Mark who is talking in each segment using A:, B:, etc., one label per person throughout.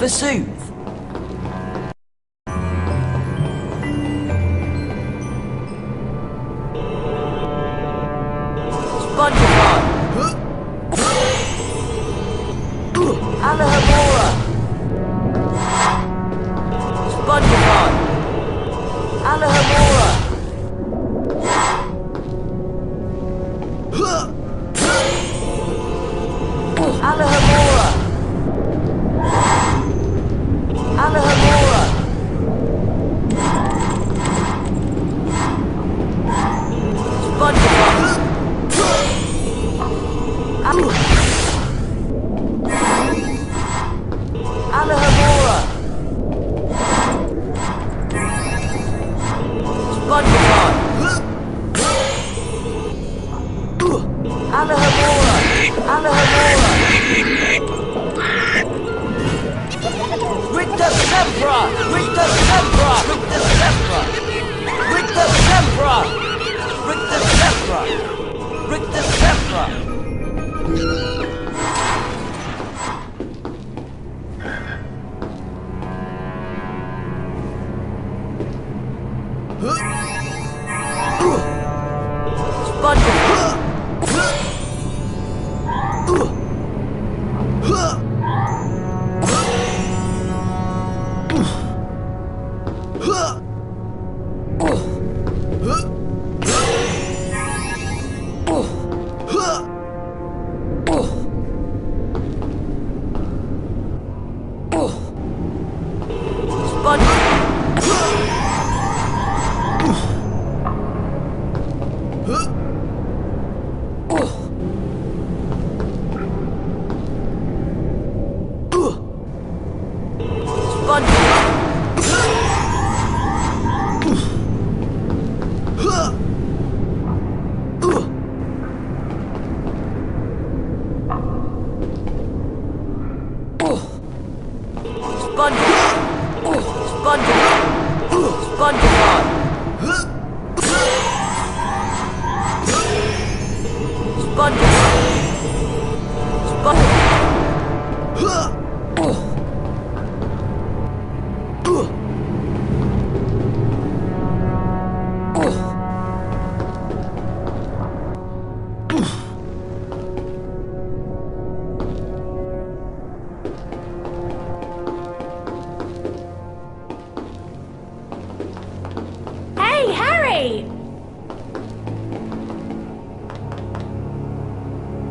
A: Soothe. Spongify. Alahamora. Spongify. Alahamora. Alahamora. Alahamora. Spongify. Alahamora. Spongify. Alahamora. Alahamora. Rictus Sempra. Rictus Sempra. Rictus Sempra. Rictus Sempra. Rictus Sempra. Rictus Sempra.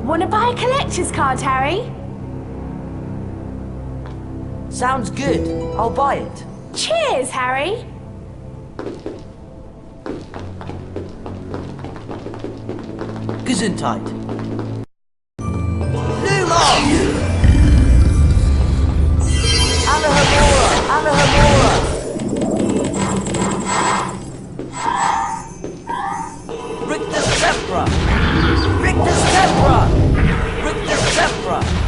B: Wanna buy a collector's card, Harry?
A: Sounds good. I'll buy it.
B: Cheers, Harry!
A: Gesundheit. Numa! Alahamora! Alahamora! Rictus Sempra! Rictus Sempra! Rictus Sempra!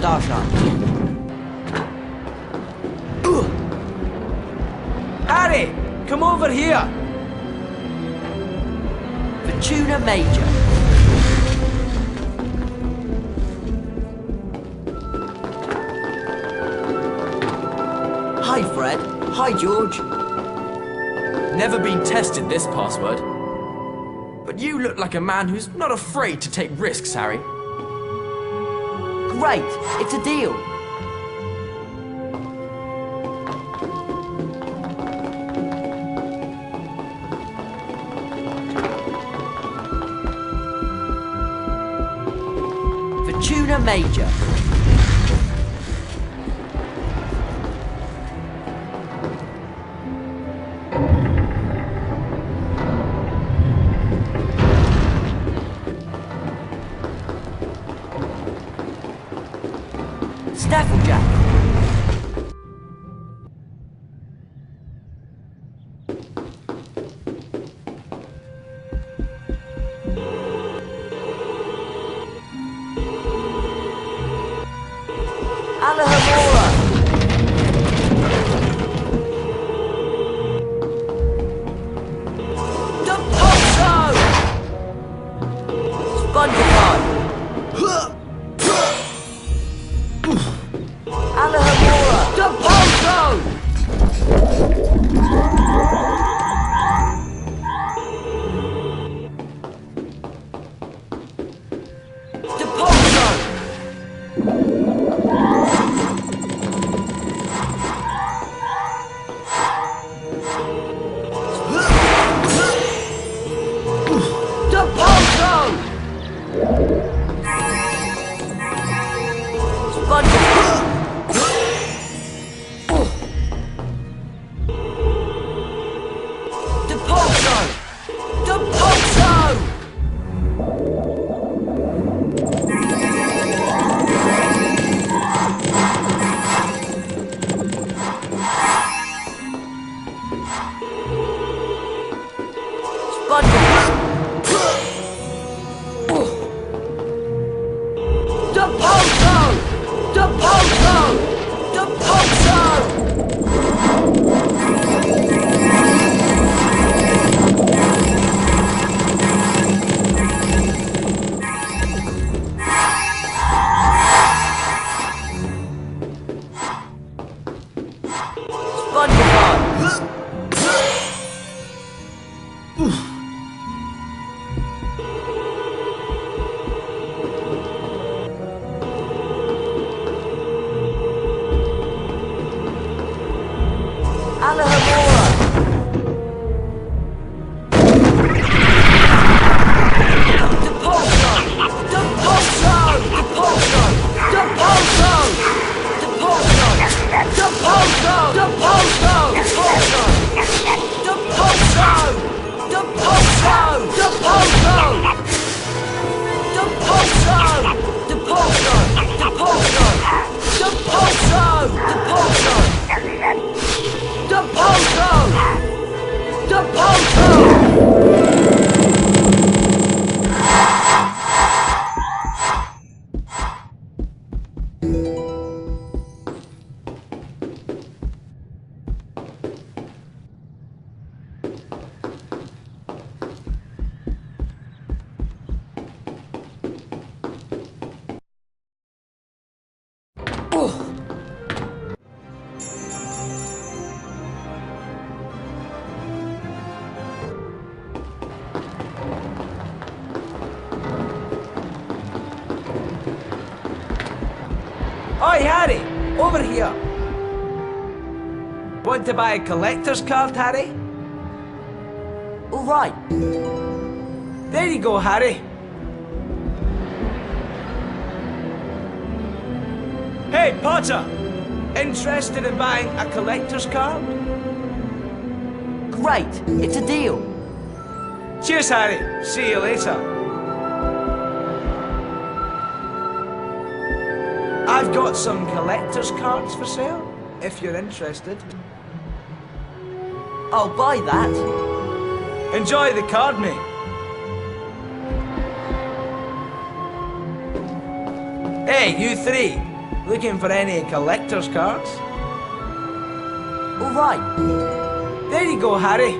A: Starshine.
C: Harry, come over here.
A: Fortuna Major. Hi, Fred. Hi, George.
C: Never been tested this password. But you look like a man who's not afraid to take risks, Harry.
A: Great, it's a deal. Fortuna Major. Snafflejack. Alahamora. Dumpotso. SpongeBob. Alahamora. Dumpotso. Dumpotso.
C: Oi, Harry! Over here! Want to buy a collector's card, Harry?
A: All right.
C: There you go, Harry. Hey, Potter! Interested in buying a collector's card?
A: Great, it's a deal.
C: Cheers, Harry. See you later. I've got some collector's cards for sale, if you're interested.
A: I'll buy that.
C: Enjoy the card, mate. Hey, you three.
D: Looking for any collector's cards?
A: All right.
D: There you go, Harry.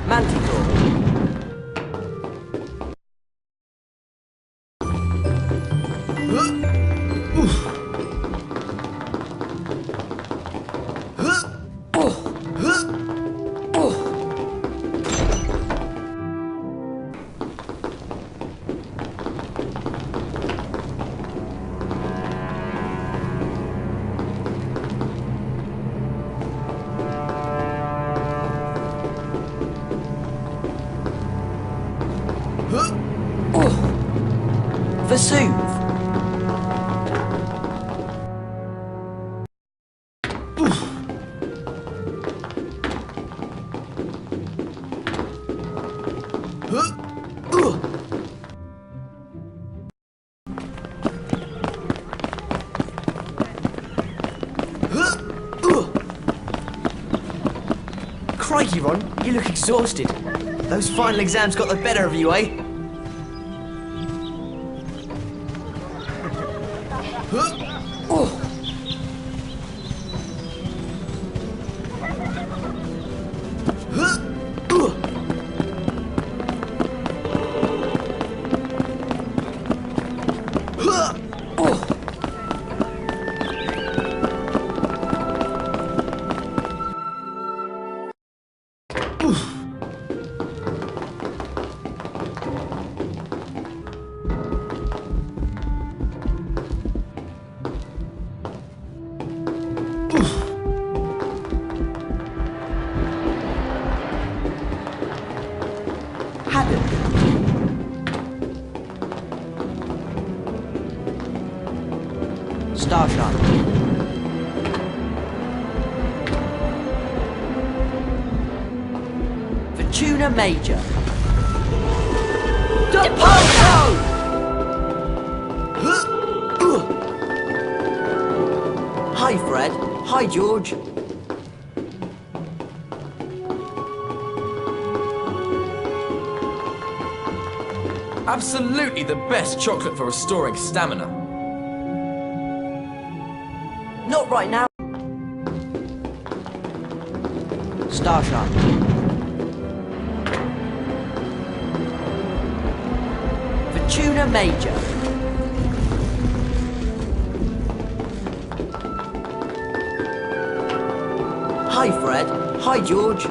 A: Manticore. Vesuve. Crikey, Ron, you look exhausted. Those final exams got the better of you, eh? Starshine. Fortuna Major. Deposo! Hi, Fred. Hi, George.
C: Absolutely the best chocolate for restoring stamina.
A: Not right now. Starshine. Fortuna Major. Hi, Fred. Hi, George.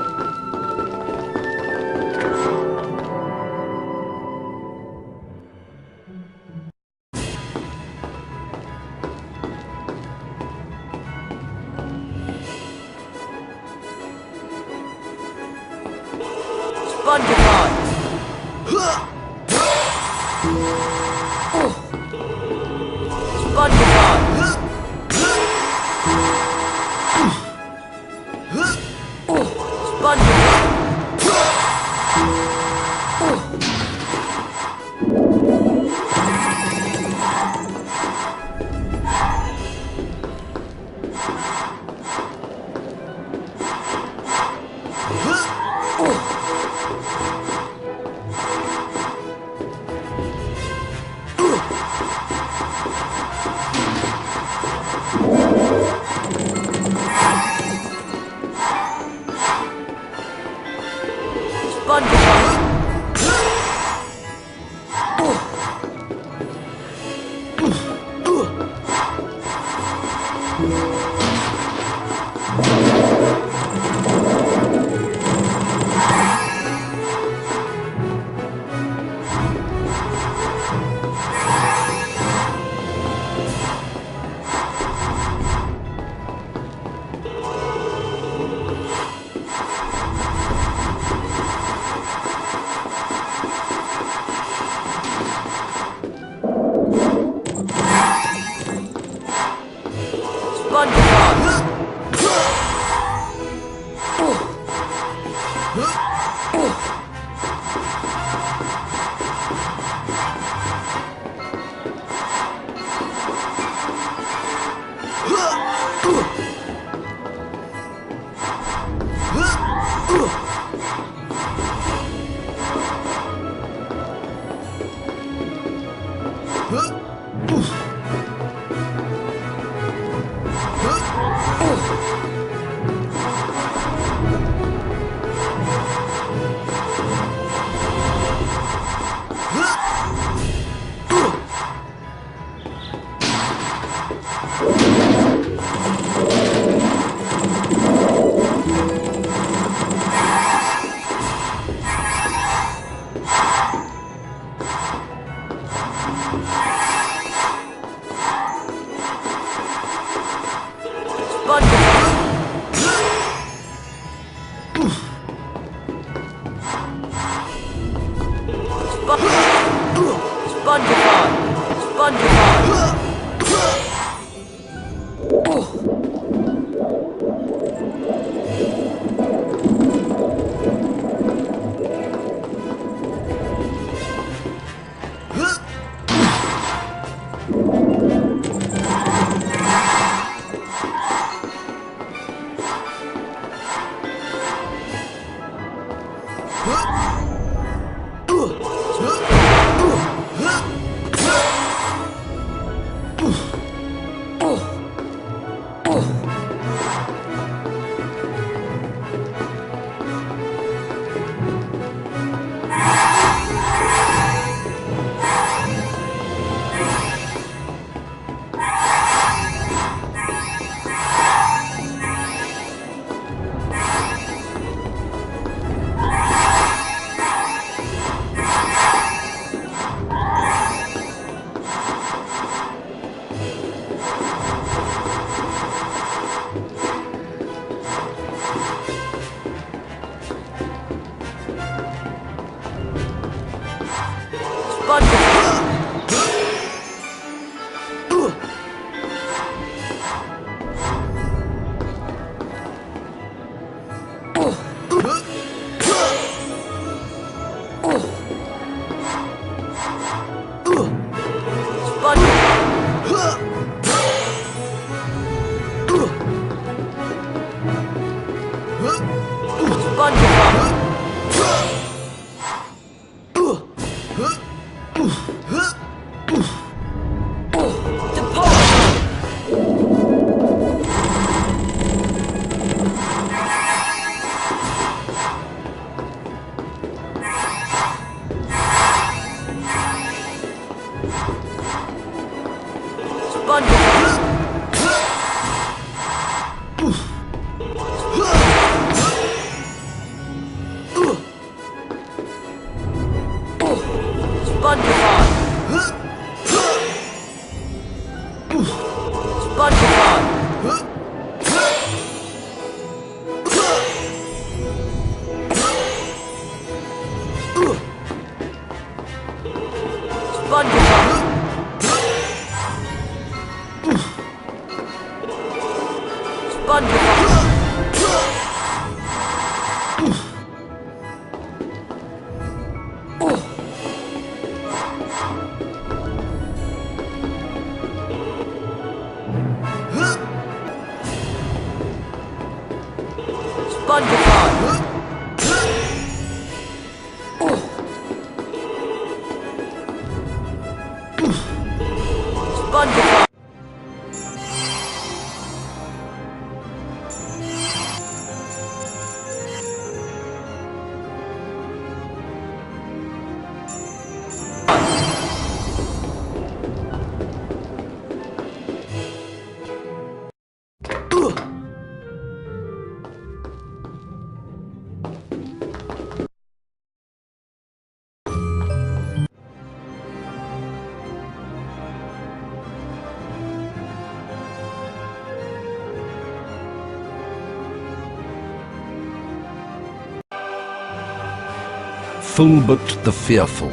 E: Fulbert the Fearful,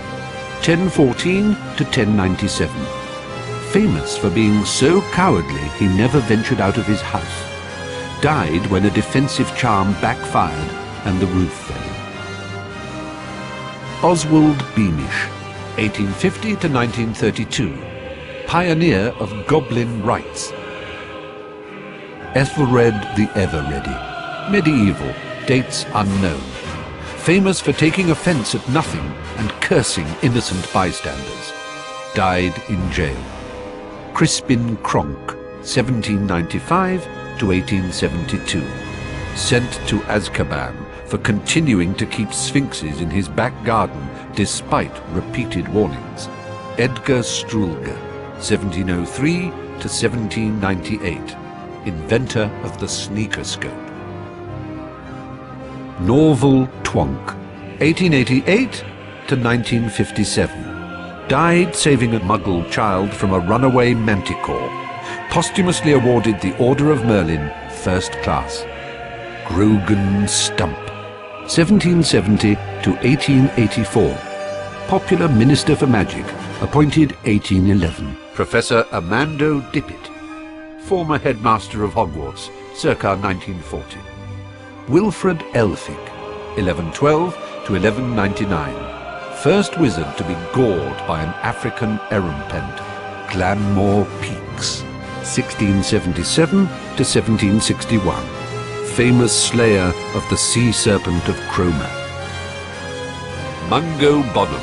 E: 1014 to 1097. Famous for being so cowardly he never ventured out of his house. Died when a defensive charm backfired and the roof fell. Oswald Beamish, 1850 to 1932. Pioneer of Goblin Rights. Ethelred the Ever-Ready. Medieval, dates unknown. Famous for taking offence at nothing and cursing innocent bystanders. Died in jail. Crispin Cronk, 1795 to 1872. Sent to Azkaban for continuing to keep sphinxes in his back garden despite repeated warnings. Edgar Strulga, 1703 to 1798. Inventor of the sneaker scope. Norval Twonk, 1888 to 1957. Died saving a Muggle child from a runaway manticore. Posthumously awarded the Order of Merlin, First Class. Grogan Stump, 1770 to 1884. Popular Minister for Magic, appointed 1811. Professor Amando Dippet, former headmaster of Hogwarts, circa 1940. Wilfred Elphick, 1112 to 1199. First wizard to be gored by an African erumpent, Glanmore Peaks, 1677 to 1761. Famous slayer of the sea serpent of Cromer. Mungo Bonham,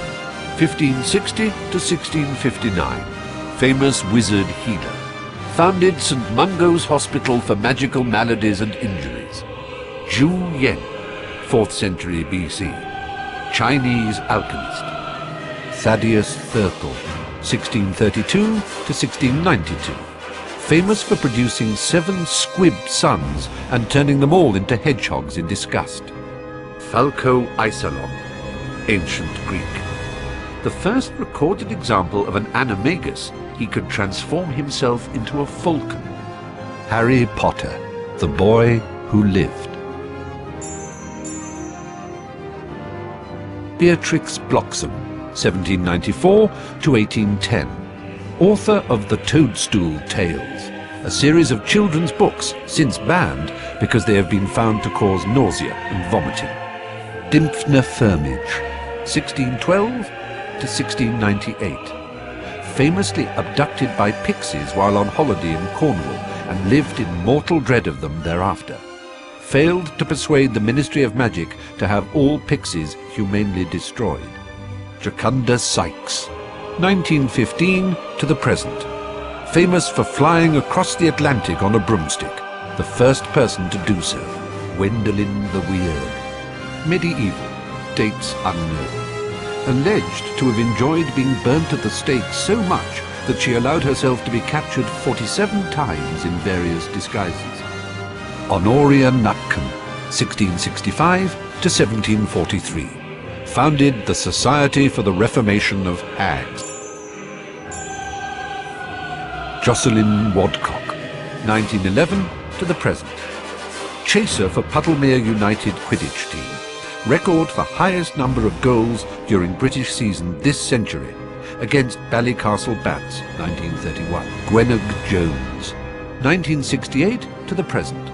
E: 1560 to 1659. Famous wizard healer. Founded St. Mungo's Hospital for Magical Maladies and Injuries. Zhu Yen, 4th century BC. Chinese alchemist. Thaddeus Thurtle, 1632 to 1692. Famous for producing 7 squib sons and turning them all into hedgehogs in disgust. Falco Isolon, ancient Greek. The first recorded example of an animagus, he could transform himself into a falcon. Harry Potter, the boy who lived. Beatrix Bloxham, 1794 to 1810. Author of The Toadstool Tales, a series of children's books since banned because they have been found to cause nausea and vomiting. Dymphna Firmage, 1612 to 1698. Famously abducted by pixies while on holiday in Cornwall and lived in mortal dread of them thereafter. Failed to persuade the Ministry of Magic to have all pixies humanely destroyed. Jocunda Sykes, 1915 to the present. Famous for flying across the Atlantic on a broomstick, the first person to do so. Gwendolen the Weird. Medieval, dates unknown. Alleged to have enjoyed being burnt at the stake so much that she allowed herself to be captured 47 times in various disguises. Honoria Nutcombe, 1665 to 1743. Founded the Society for the Reformation of Hags. Jocelyn Wadcock, 1911 to the present. Chaser for Puddlemere United Quidditch team. Record for highest number of goals during British season this century against Ballycastle Bats, 1931. Gwenog Jones, 1968 to the present.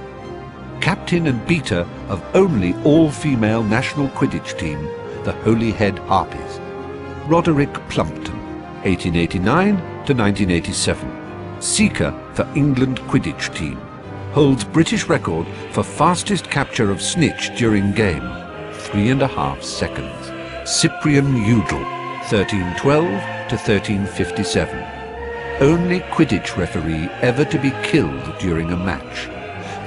E: Captain and beater of only all-female national Quidditch team, the Holyhead Harpies. Roderick Plumpton, 1889 to 1987. Seeker for England Quidditch team. Holds British record for fastest capture of snitch during game, 3.5 seconds. Cyprian Udall, 1312 to 1357. Only Quidditch referee ever to be killed during a match.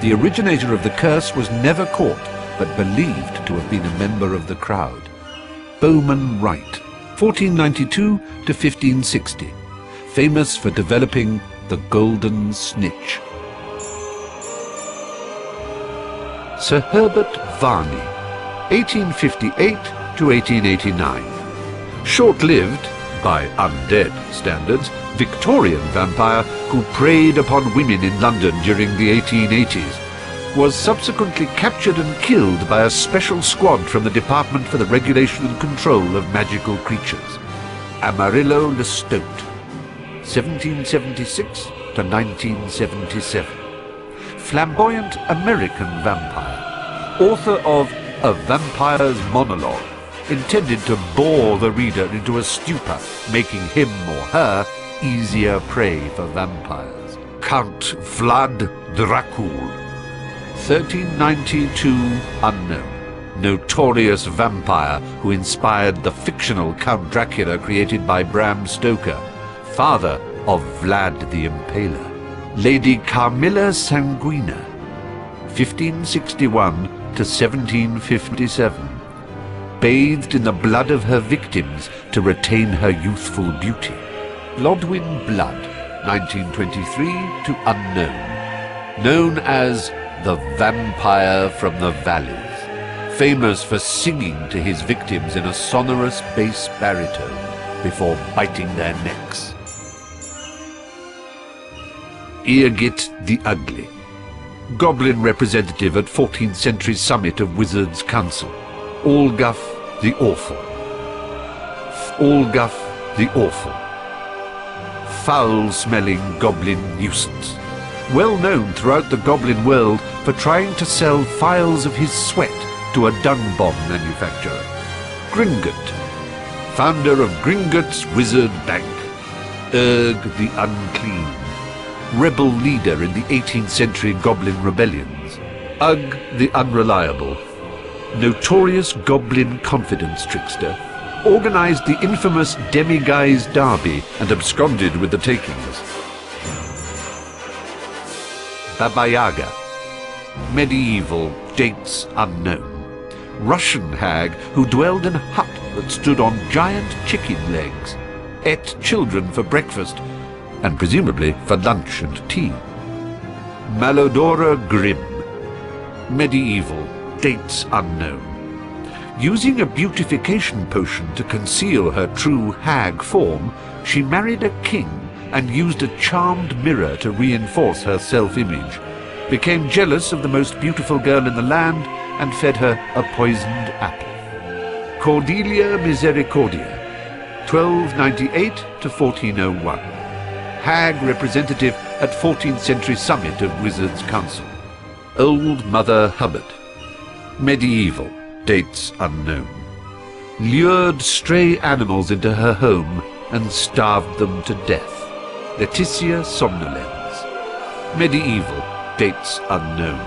E: The originator of the curse was never caught, but believed to have been a member of the crowd. Bowman Wright, 1492 to 1560. Famous for developing the golden snitch. Sir Herbert Varney, 1858 to 1889. Short-lived, by undead standards, Victorian vampire who preyed upon women in London during the 1880s, was subsequently captured and killed by a special squad from the Department for the Regulation and Control of Magical Creatures. Amarillo Lestote, 1776 to 1977. Flamboyant American vampire, author of A Vampire's Monologue, intended to bore the reader into a stupor, making him or her easier prey for vampires. Count Vlad Dracul, 1392 unknown. Notorious vampire who inspired the fictional Count Dracula created by Bram Stoker, father of Vlad the Impaler. Lady Carmilla Sanguina, 1561 to 1757. Bathed in the blood of her victims to retain her youthful beauty. Lodwyn Blood, 1923 to unknown. Known as the Vampire from the Valleys. Famous for singing to his victims in a sonorous bass baritone before biting their necks. Eargit the Ugly. Goblin representative at 14th century summit of Wizards' Council. Allguff the Awful. Allguff the Awful. Foul-smelling goblin nuisance. Well known throughout the goblin world for trying to sell phials of his sweat to a dung bomb manufacturer. Gringotts. Founder of Gringotts Wizard Bank. Urg the Unclean. Rebel leader in the 18th century goblin rebellions. Ugg the Unreliable. Notorious goblin confidence trickster, organized the infamous Demi-Guise Derby and absconded with the takings. Baba Yaga. Medieval, dates unknown. Russian hag who dwelled in a hut that stood on giant chicken legs, ate children for breakfast, and presumably for lunch and tea. Malodora Grim. Medieval, dates unknown. Using a beautification potion to conceal her true hag form, she married a king and used a charmed mirror to reinforce her self-image, became jealous of the most beautiful girl in the land, and fed her a poisoned apple. Cordelia Misericordia, 1298 to 1401. Hag representative at 14th century summit of Wizards' Council. Old Mother Hubbard. Medieval, dates unknown. Lured stray animals into her home and starved them to death. Laetitia Somnolens. Medieval, dates unknown.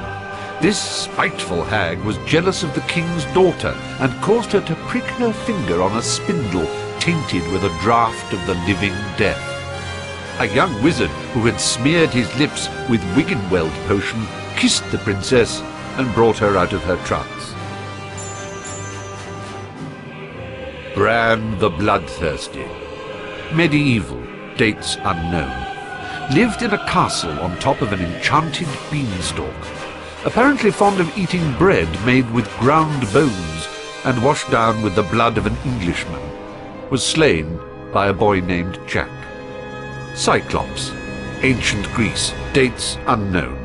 E: This spiteful hag was jealous of the king's daughter and caused her to prick her finger on a spindle tainted with a draught of the living death. A young wizard who had smeared his lips with Wiggenweld potion kissed the princess and brought her out of her trance. Bran the Bloodthirsty. Medieval, dates unknown. Lived in a castle on top of an enchanted beanstalk. Apparently fond of eating bread made with ground bones and washed down with the blood of an Englishman. Was slain by a boy named Jack. Cyclops. Ancient Greece, dates unknown.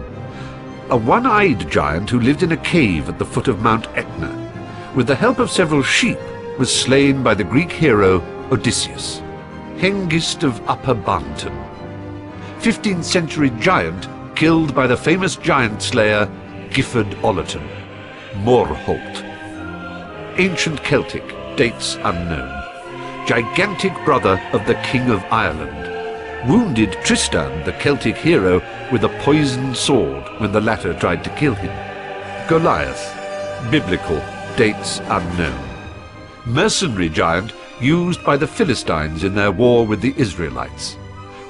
E: A one-eyed giant who lived in a cave at the foot of Mount Etna. With the help of several sheep, was slain by the Greek hero Odysseus. Hengist of Upper Barnton. 15th century giant killed by the famous giant slayer Gifford Ollerton. Morholt. Ancient Celtic, dates unknown. Gigantic brother of the King of Ireland. Wounded Tristan, the Celtic hero, with a poisoned sword when the latter tried to kill him. Goliath. Biblical, dates unknown. Mercenary giant used by the Philistines in their war with the Israelites.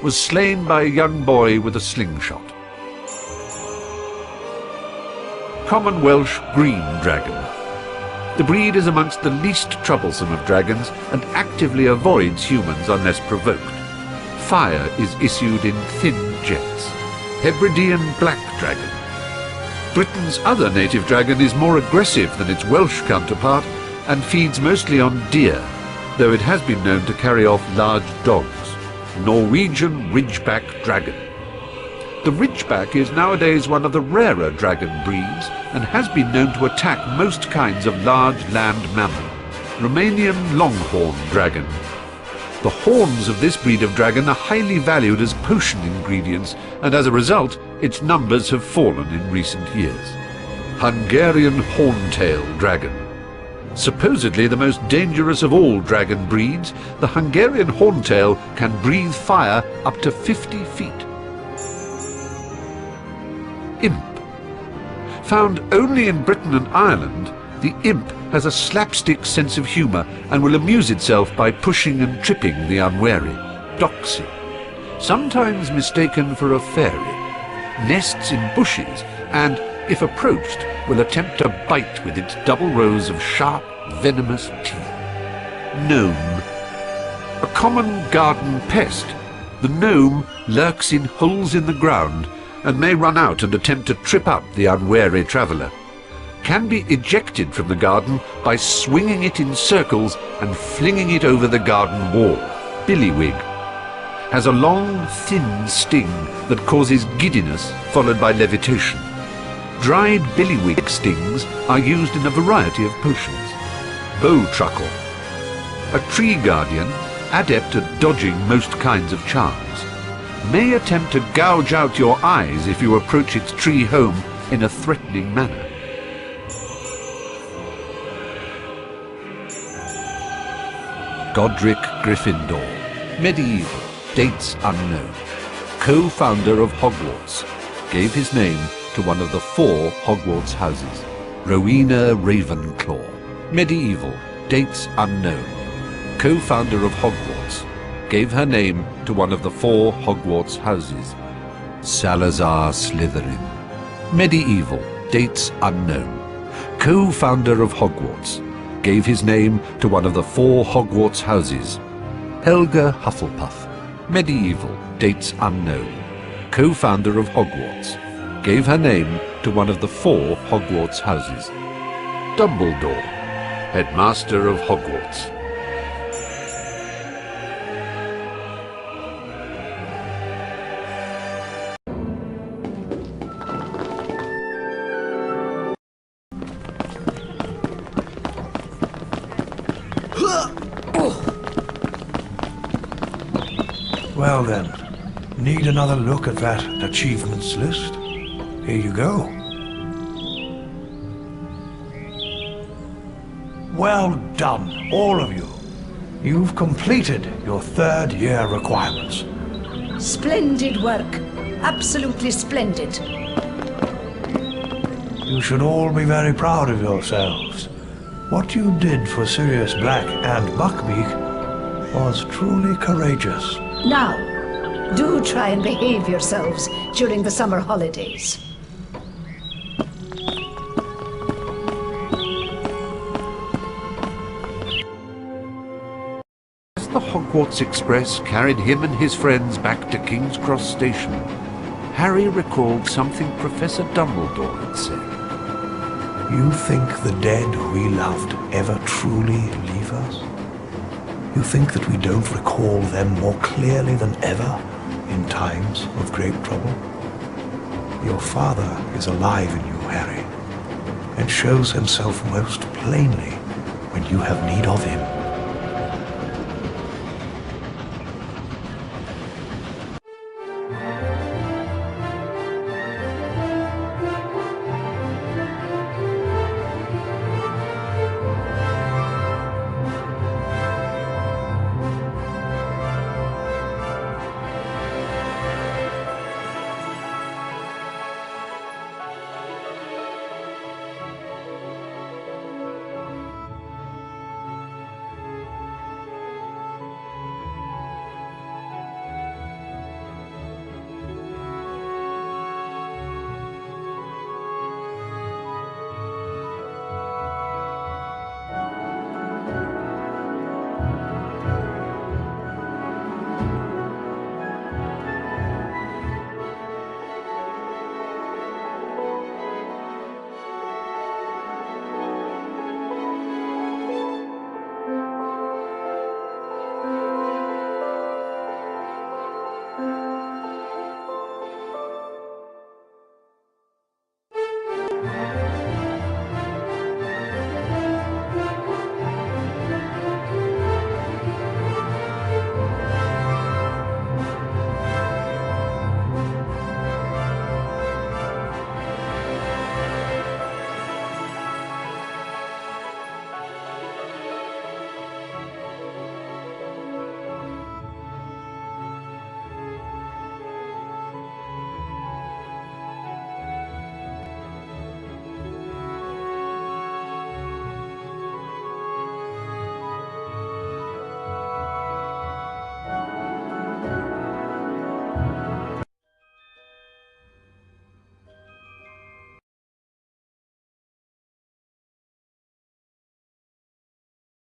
E: Was slain by a young boy with a slingshot. Common Welsh green dragon. The breed is amongst the least troublesome of dragons and actively avoids humans unless provoked. Fire is issued in thin jets. Hebridean black dragon. Britain's other native dragon is more aggressive than its Welsh counterpart and feeds mostly on deer, though it has been known to carry off large dogs. Norwegian Ridgeback dragon. The Ridgeback is nowadays one of the rarer dragon breeds and has been known to attack most kinds of large land mammal. Romanian Longhorn dragon. The horns of this breed of dragon are highly valued as potion ingredients, and as a result, its numbers have fallen in recent years. Hungarian Horntail dragon. Supposedly the most dangerous of all dragon breeds, the Hungarian Horntail can breathe fire up to 50 feet. Imp. Found only in Britain and Ireland, the imp has a slapstick sense of humour and will amuse itself by pushing and tripping the unwary. Doxy. Sometimes mistaken for a fairy. Nests in bushes and, if approached, will attempt to bite with its double rows of sharp, venomous teeth. Gnome. A common garden pest, the gnome lurks in holes in the ground and may run out and attempt to trip up the unwary traveller. Can be ejected from the garden by swinging it in circles and flinging it over the garden wall. Billywig. Has a long, thin sting that causes giddiness followed by levitation. Dried billywig stings are used in a variety of potions. Bowtruckle. A tree guardian, adept at dodging most kinds of charms. May attempt to gouge out your eyes if you approach its tree home in a threatening manner. Godric Gryffindor. Medieval. Dates unknown. Co-founder of Hogwarts. Gave his name to one of the 4 Hogwarts houses. Rowena Ravenclaw. Medieval. Dates unknown. co-founder of Hogwarts, gave her name to one of the 4 Hogwarts houses. Salazar Slytherin. Medieval, dates unknown. Co-founder of Hogwarts, gave his name to one of the 4 Hogwarts houses. Helga Hufflepuff. Medieval, dates unknown. Co-founder of Hogwarts, gave her name to one of the 4 Hogwarts houses. Dumbledore, headmaster of Hogwarts.
F: Well then, need another look at that achievements list? Here you go. Well done, all of you. You've completed your 3rd year requirements.
G: Splendid work. Absolutely splendid.
F: You should all be very proud of yourselves. What you did for Sirius Black and Buckbeak was truly courageous.
G: Now, do try and behave yourselves during the summer holidays.
E: As the Hogwarts Express carried him and his friends back to King's Cross Station, Harry recalled something Professor Dumbledore had said.
F: You think the dead we loved ever truly leave us? You think that we don't recall them more clearly than ever in times of great trouble? Your father is alive in you, Harry, and shows himself most plainly when you have need of him.